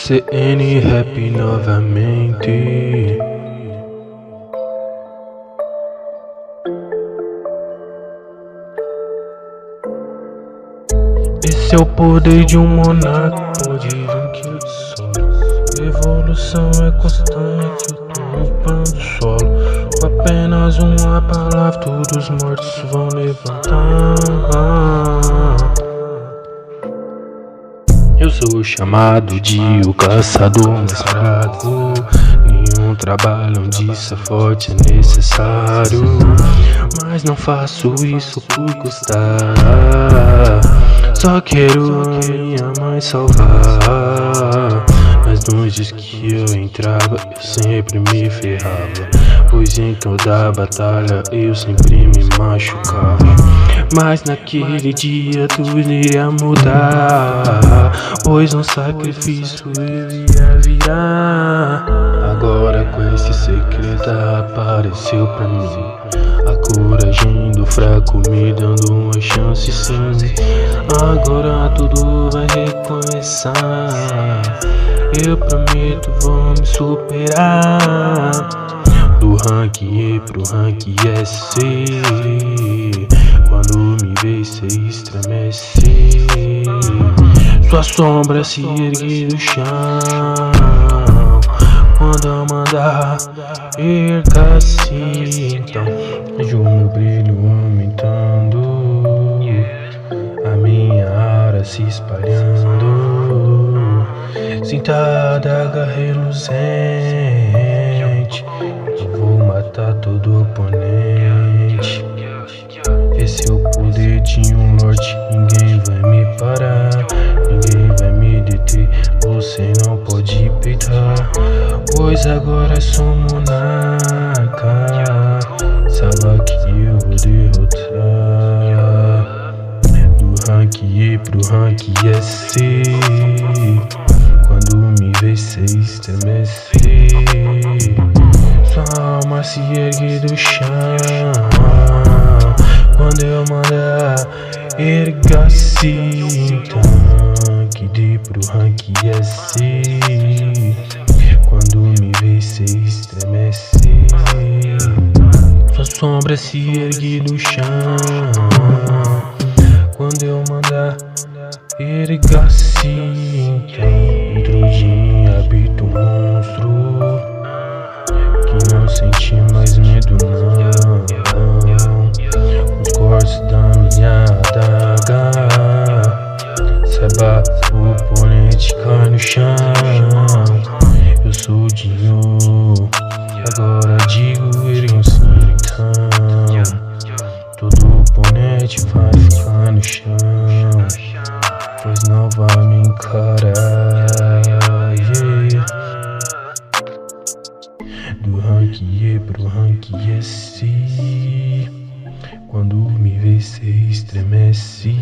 CN Rap novamente. Esse é o poder de um monarca, pode vir que eu te solo. Evolução é constante, eu tô no plano do solo. Com apenas uma palavra, todos os mortos vão levantar. Eu sou chamado de o caçador mais fraco. Nenhum trabalho onde ser forte é necessário, mas não faço isso por gostar. Só quero a minha mãe salvar. Nas noites que eu entrava, eu sempre me ferrava, pois em toda batalha eu sempre me machucava. Mas naquele dia tudo iria mudar, pois um sacrifício eu ia virar. Agora com esse segredo apareceu pra mim, a coragem do fraco me dando uma chance, sim. Agora tudo vai recomeçar, eu prometo vou me superar. Do rank E pro rank SC, quando me vê cê estremece. Sua sombra se ergue do chão, quando eu mandar erga-se. Então vejo o meu brilho aumentando, a minha aura se espalhando. Sinta a adaga reluzente, eu vou matar todo oponente. Esse é o poder de um lorde, ninguém vai me parar, ninguém vai me deter, você não pode peitar, pois agora sou monarca. Saiba que eu vou derrotar. Do rank E pro rank SC, quando me vê cê estremece. Sua alma se ergue do chão, quando eu mandar erga-se. Então rank D pro rank SC, quando me vê cê estremece. Sua sombra se ergue do chão, quando eu mandar erga-se. Dentro de mim habita um monstro que não sente mais medo não. Os cortes da minha adaga, saiba o oponente cai no chão. Eu sou o Dinho, agora digo ergue-se então. Todo oponente vai ficar no chão, pois não vai me encarar. Do rank E pro rank SC, quando me vê cê estremece.